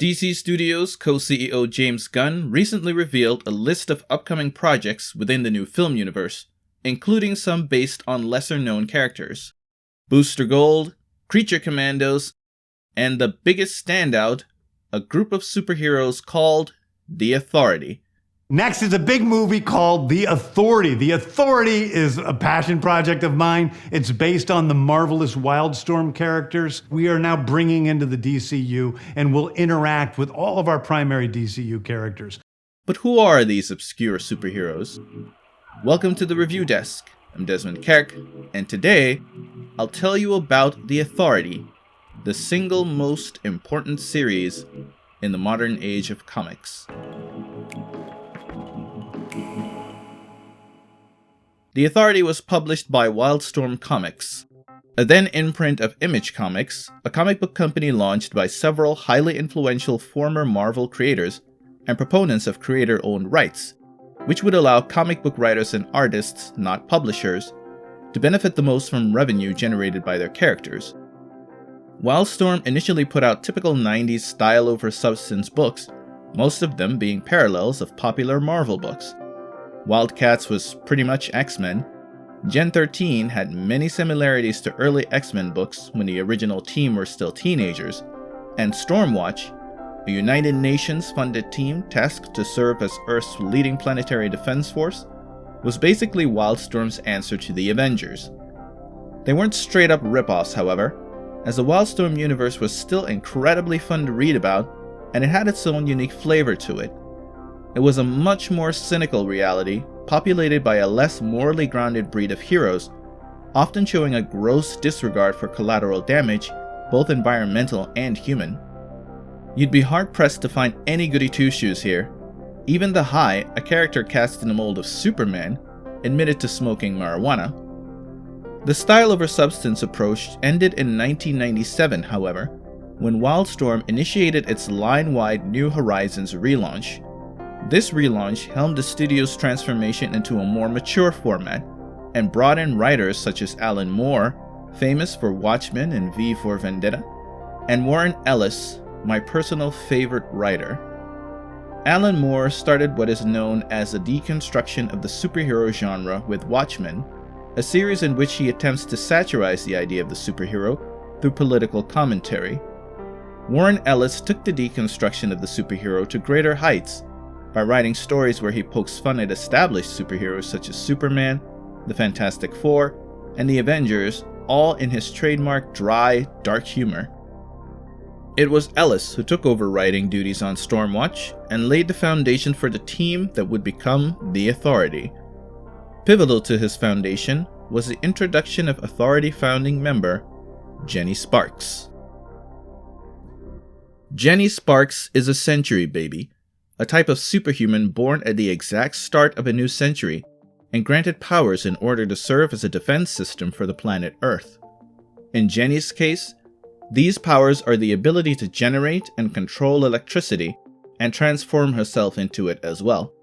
DC Studios co-CEO James Gunn recently revealed a list of upcoming projects within the new film universe, including some based on lesser-known characters. Booster Gold, Creature Commandos, and the biggest standout, a group of superheroes called The Authority. Next is a big movie called The Authority. The Authority is a passion project of mine. It's based on the marvelous Wildstorm characters we are now bringing into the DCU and will interact with all of our primary DCU characters. But who are these obscure superheroes? Welcome to the Review Desk. I'm Desmond Kerk, and today I'll tell you about The Authority, the single most important series in the modern age of comics. The Authority was published by Wildstorm Comics, a then imprint of Image Comics, a comic book company launched by several highly influential former Marvel creators and proponents of creator-owned rights, which would allow comic book writers and artists, not publishers, to benefit the most from revenue generated by their characters. Wildstorm initially put out typical 90s style over substance books, most of them being parallels of popular Marvel books. Wildcats was pretty much X-Men. Gen 13 had many similarities to early X-Men books when the original team were still teenagers, and Stormwatch, a United Nations-funded team tasked to serve as Earth's leading planetary defense force, was basically Wildstorm's answer to the Avengers. They weren't straight-up rip-offs, however, as the Wildstorm universe was still incredibly fun to read about, and it had its own unique flavor to it. It was a much more cynical reality, populated by a less morally grounded breed of heroes, often showing a gross disregard for collateral damage, both environmental and human. You'd be hard-pressed to find any goody-two-shoes here. Even the High, a character cast in the mold of Superman, admitted to smoking marijuana. The style-over-substance approach ended in 1997, however, when Wildstorm initiated its line-wide New Horizons relaunch. This relaunch helmed the studio's transformation into a more mature format and brought in writers such as Alan Moore, famous for Watchmen and V for Vendetta, and Warren Ellis, my personal favorite writer. Alan Moore started what is known as a deconstruction of the superhero genre with Watchmen, a series in which he attempts to satirize the idea of the superhero through political commentary. Warren Ellis took the deconstruction of the superhero to greater heights by writing stories where he pokes fun at established superheroes such as Superman, the Fantastic Four, and the Avengers, all in his trademark dry, dark humor. It was Ellis who took over writing duties on Stormwatch and laid the foundation for the team that would become The Authority. Pivotal to his foundation was the introduction of Authority founding member Jenny Sparks. Jenny Sparks is a century baby, a type of superhuman born at the exact start of a new century and granted powers in order to serve as a defense system for the planet Earth. In Jenny's case, these powers are the ability to generate and control electricity and transform herself into it as well.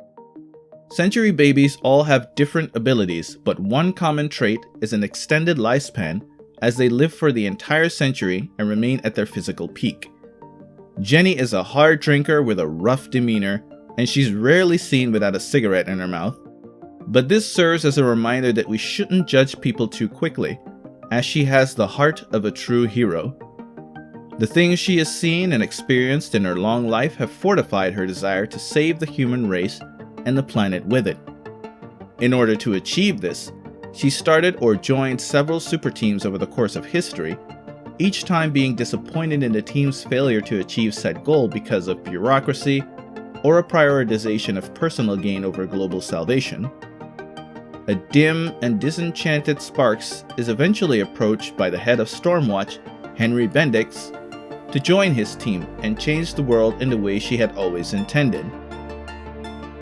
Century babies all have different abilities, but one common trait is an extended lifespan as they live for the entire century and remain at their physical peak. Jenny is a hard drinker with a rough demeanor, and she's rarely seen without a cigarette in her mouth. But this serves as a reminder that we shouldn't judge people too quickly, as she has the heart of a true hero. The things she has seen and experienced in her long life have fortified her desire to save the human race and the planet with it. In order to achieve this, she started or joined several super teams over the course of history, each time being disappointed in the team's failure to achieve said goal because of bureaucracy or a prioritization of personal gain over global salvation. A dim and disenchanted Sparks is eventually approached by the head of Stormwatch, Henry Bendix, to join his team and change the world in the way she had always intended.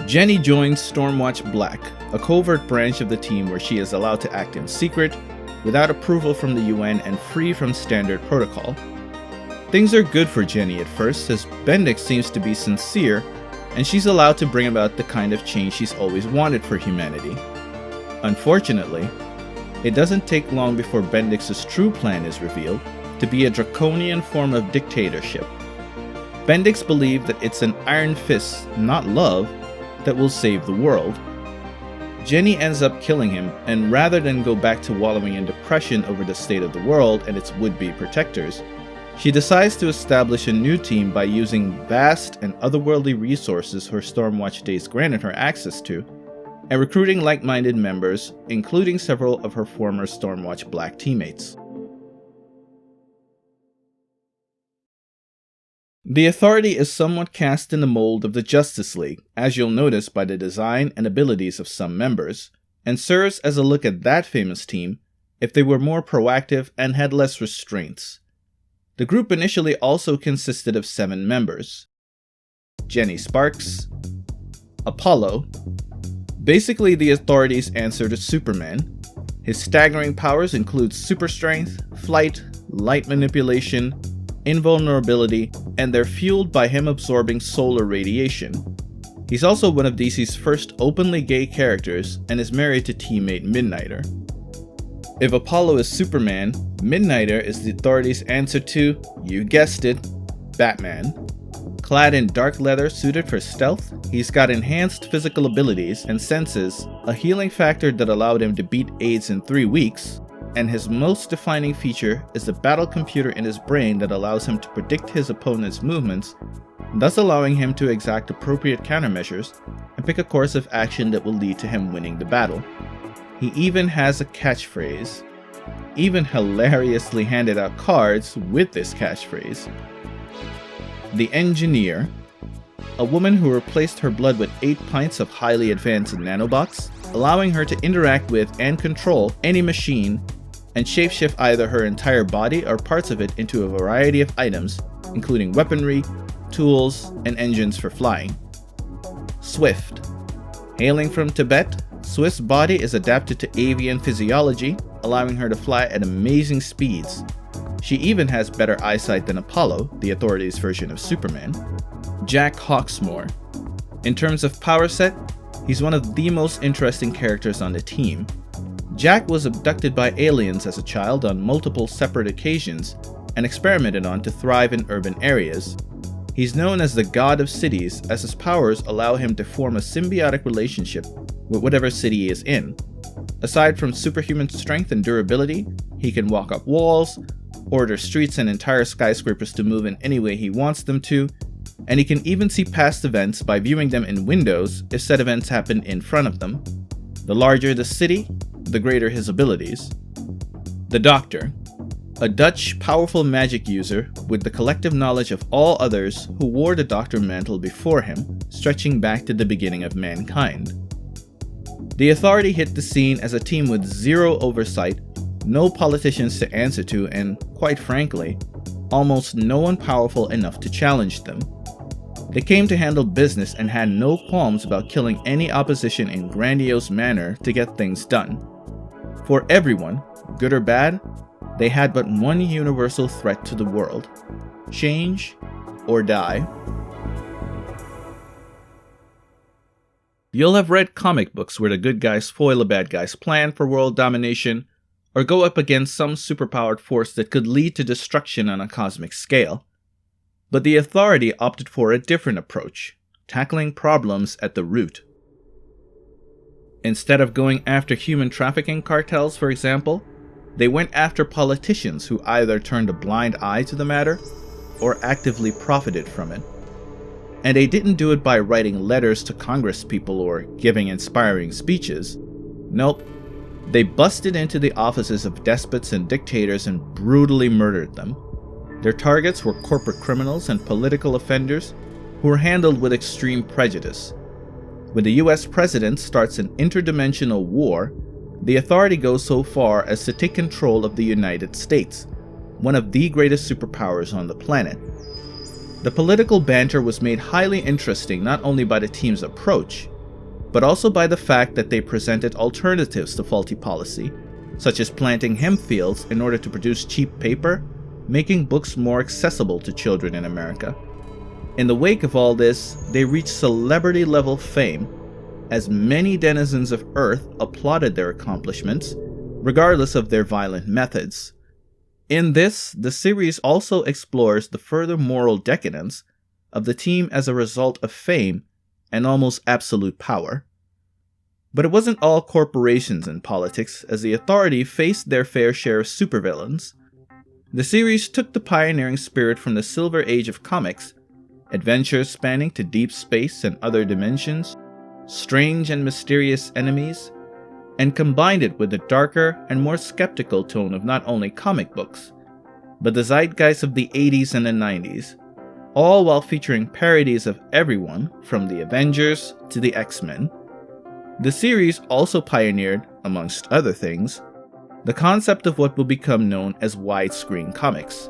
Jenny joins Stormwatch Black, a covert branch of the team where she is allowed to act in secret, without approval from the UN and free from standard protocol. Things are good for Jenny at first, as Bendix seems to be sincere, and she's allowed to bring about the kind of change she's always wanted for humanity. Unfortunately, it doesn't take long before Bendix's true plan is revealed to be a draconian form of dictatorship. Bendix believe that it's an iron fist, not love, that will save the world. Jenny ends up killing him, and rather than go back to wallowing in depression over the state of the world and its would-be protectors, she decides to establish a new team by using vast and otherworldly resources her Stormwatch days granted her access to, and recruiting like-minded members, including several of her former Stormwatch Black teammates. The Authority is somewhat cast in the mold of the Justice League, as you'll notice by the design and abilities of some members, and serves as a look at that famous team if they were more proactive and had less restraints. The group initially also consisted of 7 members: Jenny Sparks, Apollo, basically the Authority's answer to Superman. His staggering powers include super strength, flight, light manipulation, invulnerability, and they're fueled by him absorbing solar radiation. He's also one of DC's first openly gay characters and is married to teammate Midnighter. If Apollo is Superman, Midnighter is the Authority's answer to, you guessed it, Batman. Clad in dark leather suited for stealth, he's got enhanced physical abilities and senses, a healing factor that allowed him to beat AIDS in 3 weeks, and his most defining feature is the battle computer in his brain that allows him to predict his opponent's movements, thus allowing him to exact appropriate countermeasures and pick a course of action that will lead to him winning the battle. He even has a catchphrase, even hilariously handed out cards with this catchphrase. The Engineer, a woman who replaced her blood with 8 pints of highly advanced nanobots, allowing her to interact with and control any machine and shapeshift either her entire body or parts of it into a variety of items, including weaponry, tools, and engines for flying. Swift. Hailing from Tibet, Swift's body is adapted to avian physiology, allowing her to fly at amazing speeds. She even has better eyesight than Apollo, the Authority's version of Superman. Jack Hawksmoor. In terms of power set, he's one of the most interesting characters on the team. Jack was abducted by aliens as a child on multiple separate occasions and experimented on to thrive in urban areas. He's known as the God of Cities, as his powers allow him to form a symbiotic relationship with whatever city he is in. Aside from superhuman strength and durability, he can walk up walls, order streets and entire skyscrapers to move in any way he wants them to, and he can even see past events by viewing them in windows if said events happen in front of them. The larger the city, the greater his abilities. The Doctor, a Dutch powerful magic user with the collective knowledge of all others who wore the Doctor mantle before him, stretching back to the beginning of mankind. The Authority hit the scene as a team with zero oversight, no politicians to answer to, and, quite frankly, almost no one powerful enough to challenge them. They came to handle business and had no qualms about killing any opposition in grandiose manner to get things done. For everyone, good or bad, they had but one universal threat to the world: change or die. You'll have read comic books where the good guys foil a bad guy's plan for world domination, or go up against some superpowered force that could lead to destruction on a cosmic scale. But the Authority opted for a different approach, tackling problems at the root. Instead of going after human trafficking cartels, for example, they went after politicians who either turned a blind eye to the matter or actively profited from it. And they didn't do it by writing letters to congresspeople or giving inspiring speeches. Nope. They busted into the offices of despots and dictators and brutally murdered them. Their targets were corporate criminals and political offenders who were handled with extreme prejudice. When the US president starts an interdimensional war, the Authority goes so far as to take control of the United States, one of the greatest superpowers on the planet. The political banter was made highly interesting not only by the team's approach, but also by the fact that they presented alternatives to faulty policy, such as planting hemp fields in order to produce cheap paper, making books more accessible to children in America. In the wake of all this, they reached celebrity-level fame, as many denizens of Earth applauded their accomplishments, regardless of their violent methods. In this, the series also explores the further moral decadence of the team as a result of fame and almost absolute power. But it wasn't all corporations and politics, as the Authority faced their fair share of supervillains. The series took the pioneering spirit from the Silver Age of comics, adventures spanning to deep space and other dimensions, strange and mysterious enemies, and combined it with a darker and more skeptical tone of not only comic books, but the zeitgeist of the 80s and the 90s, all while featuring parodies of everyone from the Avengers to the X-Men. The series also pioneered, amongst other things, the concept of what will become known as widescreen comics,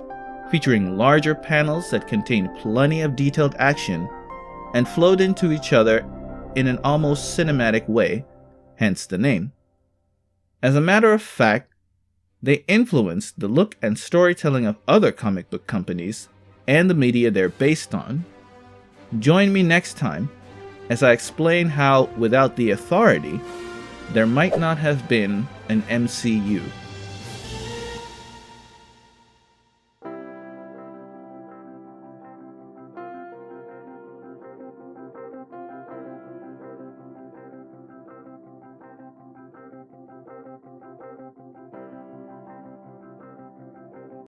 featuring larger panels that contain plenty of detailed action and flowed into each other in an almost cinematic way, hence the name. As a matter of fact, they influenced the look and storytelling of other comic book companies and the media they're based on. Join me next time as I explain how, without the Authority, there might not have been an MCU.